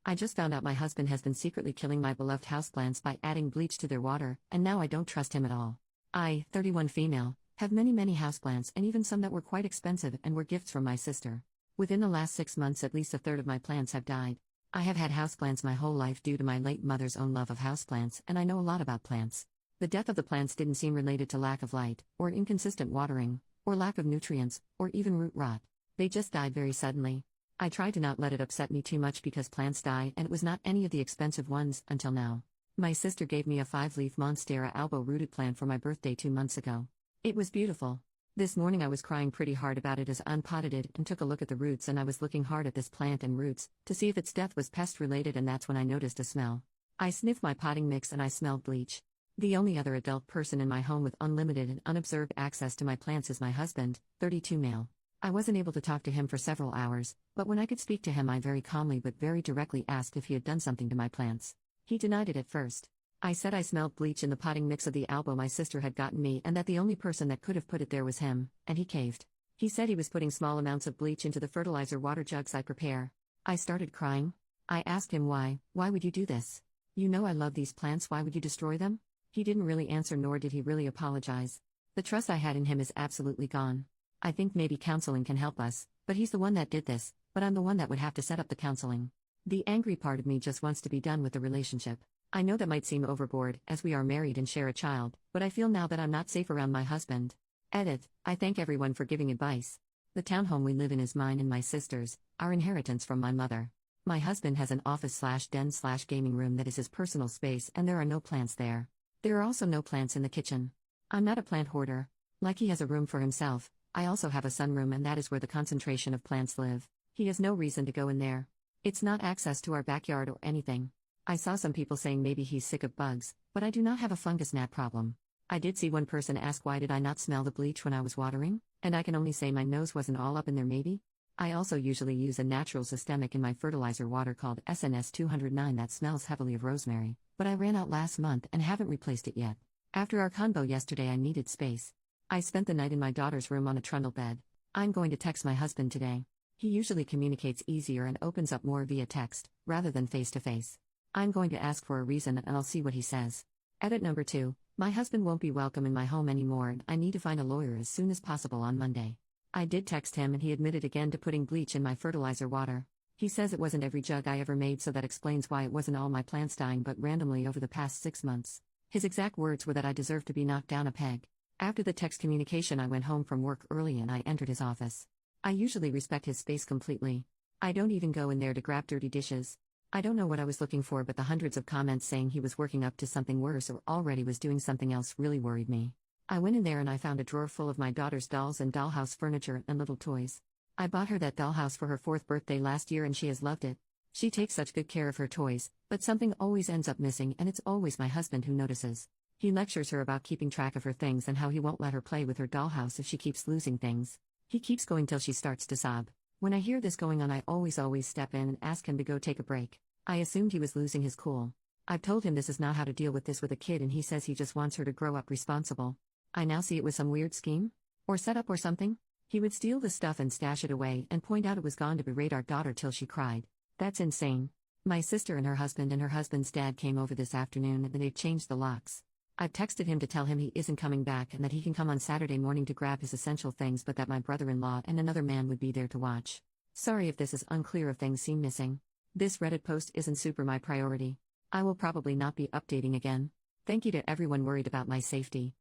I just found out my husband has been secretly killing my beloved houseplants by adding bleach to their water, and now I don't trust him at all. I, 31 female, have many houseplants and even some that were quite expensive and were gifts from my sister. Within the last 6 months at least a third of my plants have died. I have had houseplants my whole life due to my late mother's own love of houseplants, and I know a lot about plants. The death of the plants didn't seem related to lack of light, or inconsistent watering, or lack of nutrients, or even root rot. They just died very suddenly. I tried to not let it upset me too much because plants die and it was not any of the expensive ones until now. My sister gave me a 5-leaf Monstera albo-rooted plant for my birthday 2 months ago. It was beautiful. This morning I was crying pretty hard about it as I unpotted it and took a look at the roots, and I was looking hard at this plant and roots to see if its death was pest related, and that's when I noticed a smell. I sniffed my potting mix and I smelled bleach. The only other adult person in my home with unlimited and unobserved access to my plants is my husband, 32 male. I wasn't able to talk to him for several hours, but when I could speak to him I very calmly but very directly asked if he had done something to my plants. He denied it at first. I said I smelled bleach in the potting mix of the albo my sister had gotten me and that the only person that could have put it there was him, and he caved. He said he was putting small amounts of bleach into the fertilizer water jugs I prepare. I started crying. I asked him why would you do this? You know I love these plants, why would you destroy them? He didn't really answer, nor did he really apologize. The trust I had in him is absolutely gone. I think maybe counseling can help us, but he's the one that did this, but I'm the one that would have to set up the counseling. The angry part of me just wants to be done with the relationship. I know that might seem overboard, as we are married and share a child, but I feel now that I'm not safe around my husband. Edit. I thank everyone for giving advice. The townhome we live in is mine and my sister's, our inheritance from my mother. My husband has an office/den/gaming room that is his personal space, and there are no plants there. There are also no plants in the kitchen. I'm not a plant hoarder. Like he has a room for himself, I also have a sunroom, and that is where the concentration of plants live. He has no reason to go in there. It's not access to our backyard or anything. I saw some people saying maybe he's sick of bugs, but I do not have a fungus gnat problem. I did see one person ask why did I not smell the bleach when I was watering, and I can only say my nose wasn't all up in there maybe. I also usually use a natural systemic in my fertilizer water called SNS 209 that smells heavily of rosemary, but I ran out last month and haven't replaced it yet. After our convo yesterday I needed space. I spent the night in my daughter's room on a trundle bed. I'm going to text my husband today. He usually communicates easier and opens up more via text, rather than face to face. I'm going to ask for a reason and I'll see what he says. Edit number 2. My husband won't be welcome in my home anymore and I need to find a lawyer as soon as possible on Monday. I did text him and he admitted again to putting bleach in my fertilizer water. He says it wasn't every jug I ever made, so that explains why it wasn't all my plants dying but randomly over the past 6 months. His exact words were that I deserve to be knocked down a peg. After the text communication I went home from work early and I entered his office. I usually respect his space completely. I don't even go in there to grab dirty dishes. I don't know what I was looking for, but the hundreds of comments saying he was working up to something worse or already was doing something else really worried me. I went in there and I found a drawer full of my daughter's dolls and dollhouse furniture and little toys. I bought her that dollhouse for her 4th birthday last year and she has loved it. She takes such good care of her toys, but something always ends up missing and it's always my husband who notices. He lectures her about keeping track of her things and how he won't let her play with her dollhouse if she keeps losing things. He keeps going till she starts to sob. When I hear this going on I always step in and ask him to go take a break. I assumed he was losing his cool. I've told him this is not how to deal with this with a kid and he says he just wants her to grow up responsible. I now see it was some weird scheme? Or setup or something? He would steal the stuff and stash it away and point out it was gone to berate our daughter till she cried. That's insane. My sister and her husband's dad came over this afternoon and they've changed the locks. I've texted him to tell him he isn't coming back and that he can come on Saturday morning to grab his essential things, but that my brother-in-law and another man would be there to watch. Sorry if this is unclear if things seem missing. This Reddit post isn't super my priority. I will probably not be updating again. Thank you to everyone worried about my safety.